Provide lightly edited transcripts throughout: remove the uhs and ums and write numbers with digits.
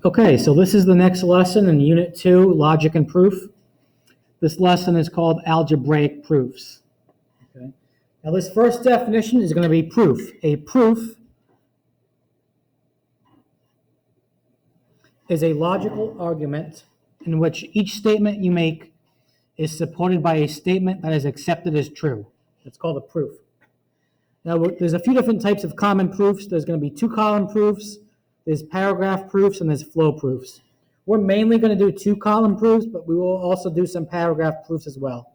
Okay, so this is the next lesson in Unit 2, Logic and Proof. This lesson is called Algebraic Proofs. Okay. Now this first definition is going to be proof. A proof is a logical argument in which each statement you make is supported by a statement that is accepted as true. That's called a proof. Now there's a few different types of common proofs. There's going to be two-column proofs, there's paragraph proofs, and there's flow proofs. We're mainly going to do two-column proofs, but we will also do some paragraph proofs as well.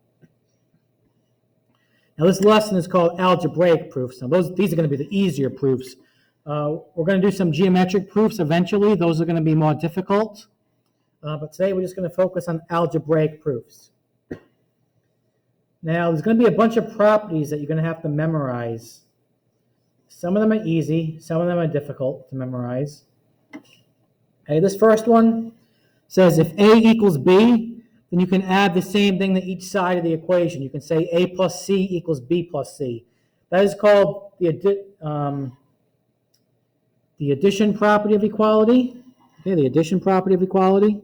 Now this lesson is called algebraic proofs. Now these are going to be the easier proofs. We're going to do some geometric proofs eventually. Those are going to be more difficult. But today we're just going to focus on algebraic proofs. Now there's going to be a bunch of properties that you're going to have to memorize. Some of them are easy, some of them are difficult to memorize. Okay, this first one says if A equals B, then you can add the same thing to each side of the equation. You can say A plus C equals B plus C. That is called the addition property of equality. Okay, the addition property of equality.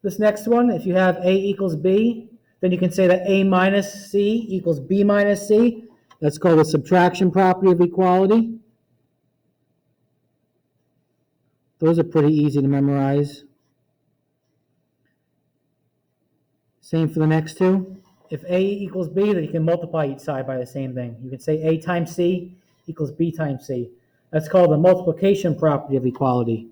This next one, if you have A equals B, then you can say that A minus C equals B minus C. That's called the subtraction property of equality. Those are pretty easy to memorize. Same for the next two. If A equals B, then you can multiply each side by the same thing. You can say A times C equals B times C. That's called the multiplication property of equality.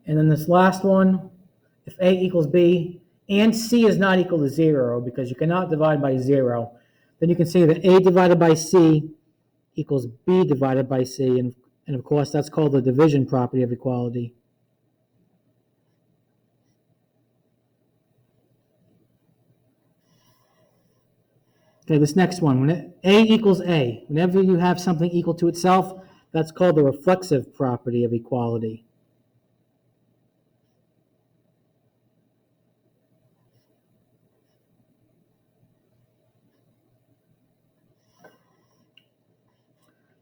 And then this last one, if A equals B and C is not equal to 0, because you cannot divide by 0, then you can say that A divided by C equals B divided by C. And of course, that's called the division property of equality. Okay, this next one, when A equals A, whenever you have something equal to itself, that's called the reflexive property of equality.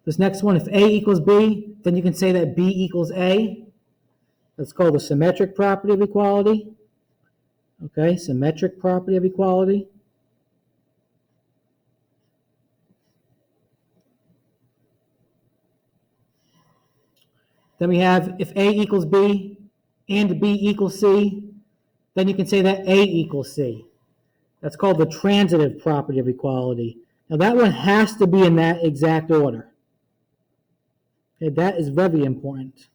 This next one, if A equals B, then you can say that B equals A. That's called the symmetric property of equality. Okay, symmetric property of equality. Then we have if A equals B and B equals C, then you can say that A equals C. That's called the transitive property of equality. Now that one has to be in that exact order. Okay, that is very important.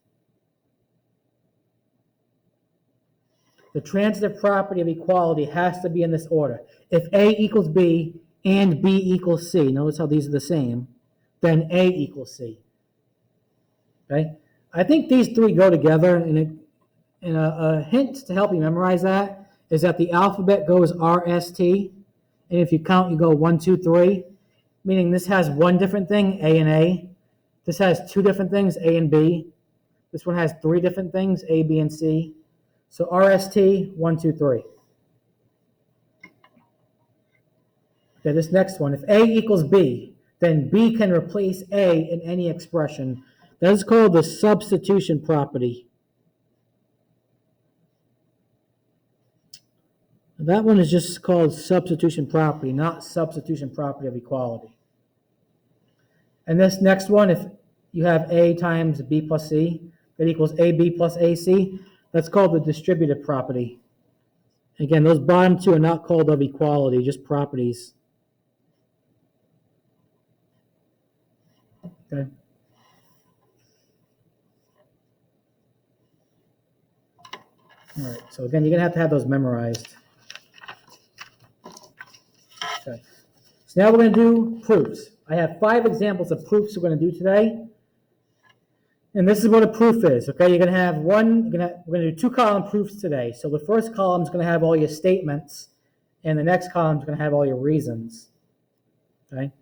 The transitive property of equality has to be in this order. If A equals B and B equals C, notice how these are the same, then A equals C. Okay? I think these three go together, and a hint to help you memorize that is that the alphabet goes R, S, T, and if you count, you go 1, 2, 3, meaning this has one different thing, A and A. This has two different things, A and B. This one has three different things, A, B, and C. So RST, 1, 2, 3. Okay, this next one, if A equals B, then B can replace A in any expression. That is called the substitution property. That one is just called substitution property, not substitution property of equality. And this next one, if you have A times B plus C, that equals AB plus AC, that's called the distributive property. Again, those bottom two are not called of equality, just properties. Okay. All right, so again, you're going to have those memorized. Okay. So now we're going to do proofs. I have 5 examples of proofs we're going to do today. And this is what a proof is, okay? You're going to have we're going to do 2-column proofs today. So the first column is going to have all your statements, and the next column is going to have all your reasons, okay?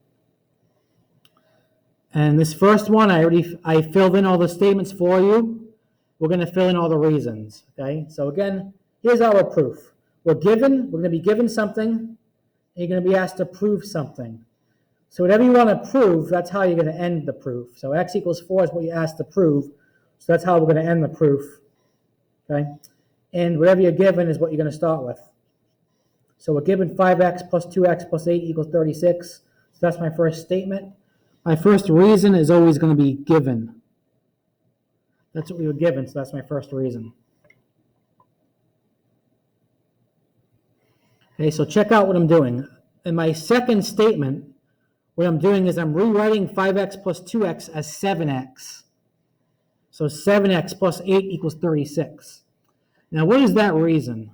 And this first one, I filled in all the statements for you. We're going to fill in all the reasons, okay? So again, here's our proof. We're going to be given something, and you're going to be asked to prove something. So whatever you want to prove, that's how you're going to end the proof. So x equals 4 is what you're asked to prove. So that's how we're going to end the proof, okay? And whatever you're given is what you're going to start with. So we're given 5x plus 2x plus 8 equals 36. So that's my first statement. My first reason is always going to be given. That's what we were given, so that's my first reason. Okay, so check out what I'm doing. In my second statement, what I'm doing is I'm rewriting 5x plus 2x as 7x. So 7x plus 8 equals 36. Now, what is that reason?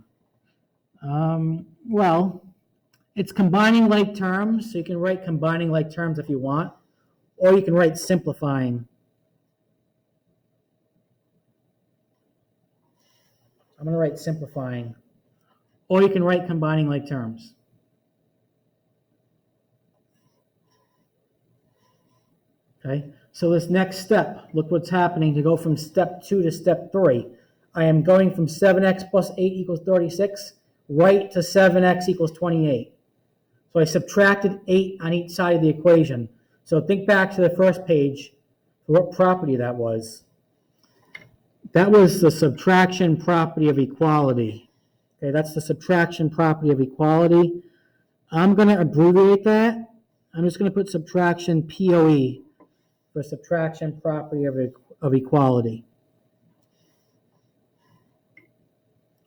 Well, it's combining like terms, so you can write combining like terms if you want, or you can write simplifying. I'm going to write simplifying, or you can write combining like terms. Okay, so this next step, look what's happening to go from step 2 to step 3. I am going from 7x plus 8 equals 36 right to 7x equals 28. So I subtracted 8 on each side of the equation. So think back to the first page, what property that was. That was the subtraction property of equality. Okay, that's the subtraction property of equality. I'm going to abbreviate that. I'm just going to put subtraction POE for subtraction property of equality.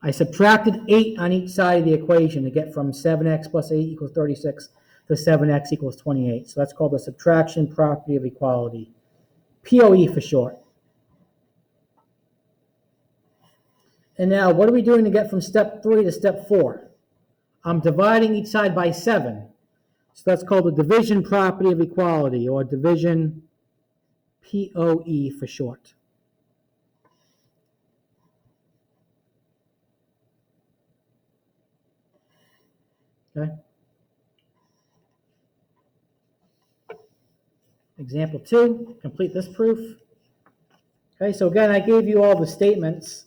I subtracted 8 on each side of the equation to get from 7x plus 8 equals 36 to 7x equals 28. So that's called the subtraction property of equality. POE for short. And now, what are we doing to get from step 3 to step 4? I'm dividing each side by 7. So that's called the division property of equality, or division POE for short. Okay. Example 2, complete this proof. Okay, so again, I gave you all the statements.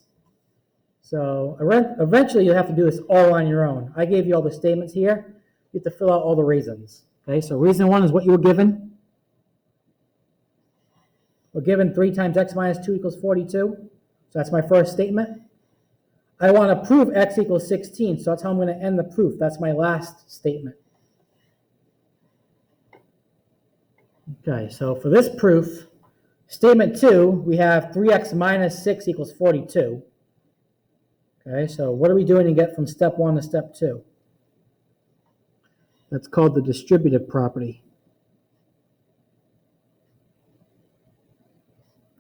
So eventually you'll have to do this all on your own. I gave you all the statements here. You have to fill out all the reasons. Okay, so reason 1 is what you were given. We're given 3 times x minus 2 equals 42. So that's my first statement. I want to prove x equals 16, so that's how I'm going to end the proof. That's my last statement. Okay, so for this proof, statement 2, we have 3x minus 6 equals 42. Okay, so what are we doing to get from step 1 to step 2? That's called the distributive property.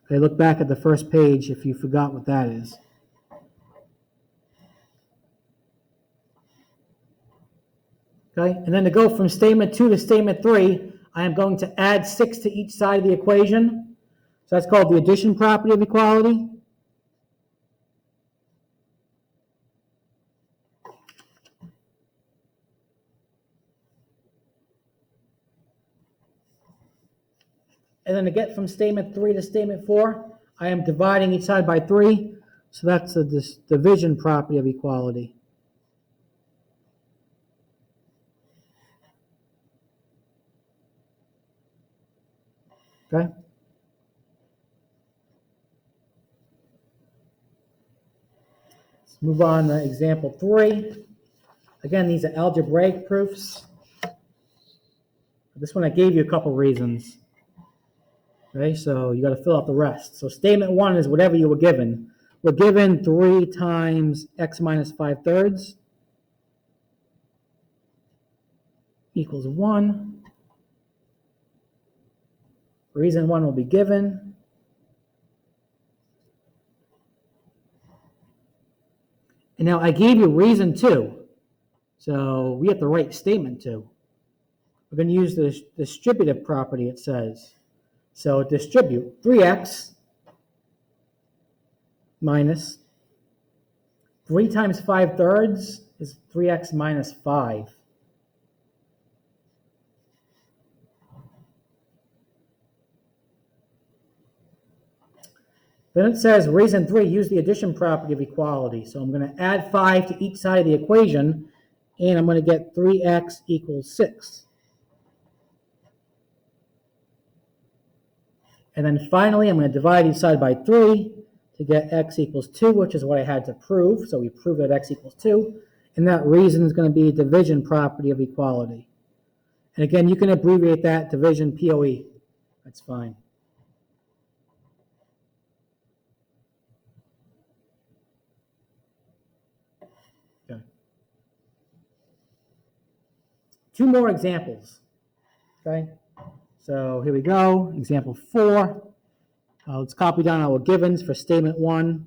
Okay, look back at the first page if you forgot what that is. Okay, and then to go from statement 2 to statement 3, I am going to add 6 to each side of the equation. So that's called the addition property of equality. And then to get from statement 3 to statement 4, I am dividing each side by 3. So that's the division property of equality. Okay? Let's move on to example 3. Again, these are algebraic proofs. This one I gave you a couple reasons. Okay, so you got to fill out the rest. So statement 1 is whatever you were given. We're given 3 times x minus 5/3 equals 1. Reason 1 will be given. And now I gave you reason 2. So we have to write statement 2. We're going to use the distributive property, it says. So distribute 3x minus 3 times 5/3 is 3x minus 5. Then it says, reason 3, use the addition property of equality. So I'm going to add 5 to each side of the equation, and I'm going to get 3x equals 6. And then finally, I'm going to divide each side by 3 to get x equals 2, which is what I had to prove. So we proved that x equals 2. And that reason is going to be division property of equality. And again, you can abbreviate that division POE. That's fine. Okay. 2 more examples. Okay. So here we go. Example 4. Let's copy down our givens for statement 1.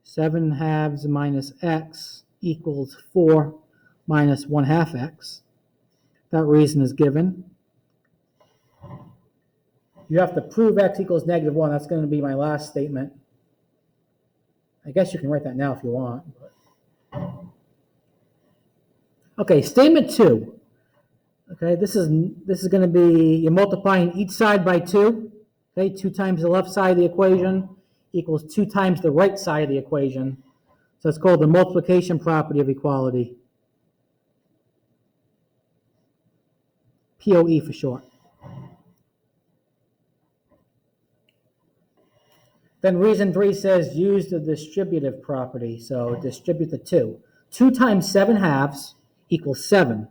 7/2 minus x equals 4 minus 1/2 x. That reason is given. You have to prove x equals -1. That's going to be my last statement. I guess you can write that now if you want. Okay, statement 2. Okay, this is going to be, you're multiplying each side by 2. Okay, 2 times the left side of the equation equals 2 times the right side of the equation. So it's called the multiplication property of equality. POE for short. Then reason 3 says use the distributive property. So distribute the 2. 2 times 7/2 equals 7.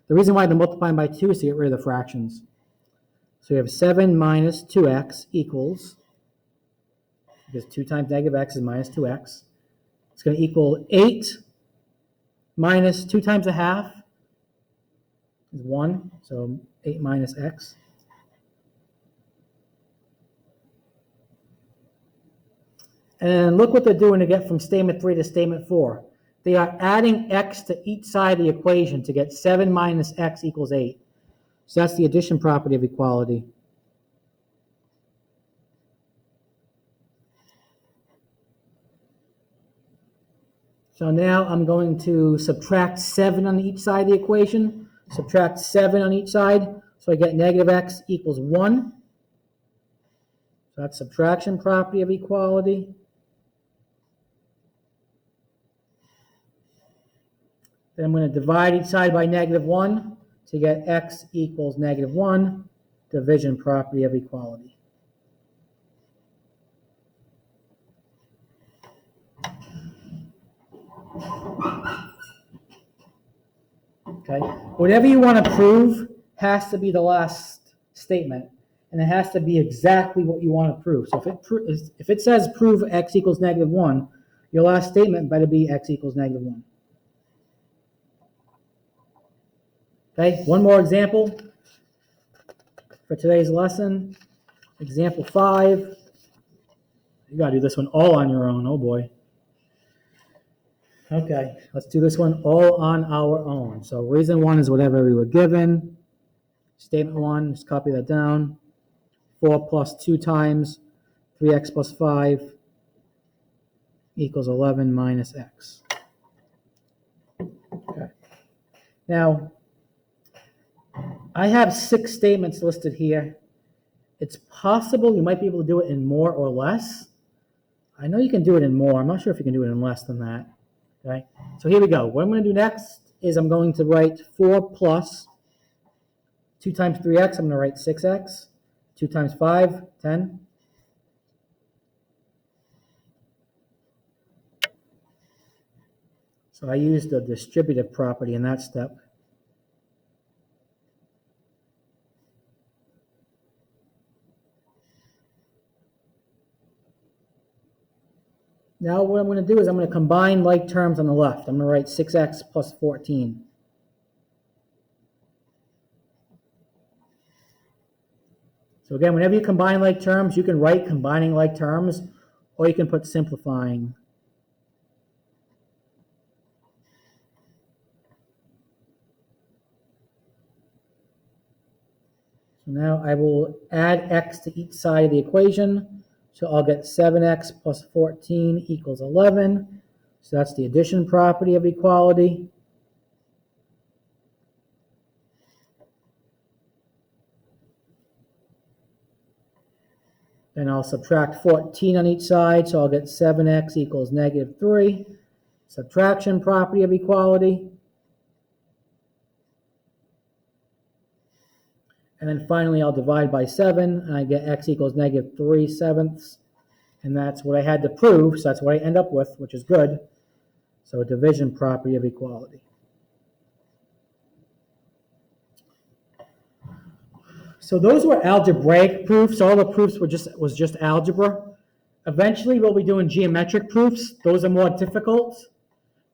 The reason why they're multiplying by 2 is to get rid of the fractions. So we have 7 minus 2x equals, because 2 times -x is minus 2x. It's going to equal 8 minus 2 times 1/2 is 1. So 8 minus x. And look what they're doing to get from statement 3 to statement 4. They are adding x to each side of the equation to get 7 minus x equals 8. So that's the addition property of equality. So now I'm going to subtract 7 on each side of the equation. Subtract 7 on each side. So I get -x equals 1. So that's subtraction property of equality. Then I'm going to divide each side by -1 to get x equals -1, division property of equality. Okay, whatever you want to prove has to be the last statement, and it has to be exactly what you want to prove. So if it says prove x equals -1, your last statement better be x equals -1. Okay, one more example for today's lesson. Example 5. You got to do this one all on your own. Oh boy. Okay, let's do this one all on our own. So reason 1 is whatever we were given. Statement 1, just copy that down. 4 plus 2 times 3x plus 5 equals 11 minus x. Okay. Now, I have 6 statements listed here. It's possible you might be able to do it in more or less. I know you can do it in more. I'm not sure if you can do it in less than that. Okay, so here we go. What I'm going to do next is I'm going to write 4 plus 2 times 3x. I'm going to write 6x. 2 times 5, 10. So I use the distributive property in that step. Now what I'm going to do is I'm going to combine like terms on the left. I'm going to write 6x plus 14. So again, whenever you combine like terms, you can write combining like terms, or you can put simplifying. So now I will add x to each side of the equation. So I'll get 7x plus 14 equals 11. So that's the addition property of equality. Then I'll subtract 14 on each side, so I'll get 7x equals negative 3. Subtraction property of equality. And then finally, I'll divide by 7, and I get x equals negative 3/7. And that's what I had to prove, so that's what I end up with, which is good. So a division property of equality. So those were algebraic proofs. All the proofs was just algebra. Eventually, we'll be doing geometric proofs. Those are more difficult.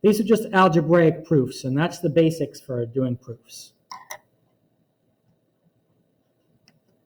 These are just algebraic proofs, and that's the basics for doing proofs.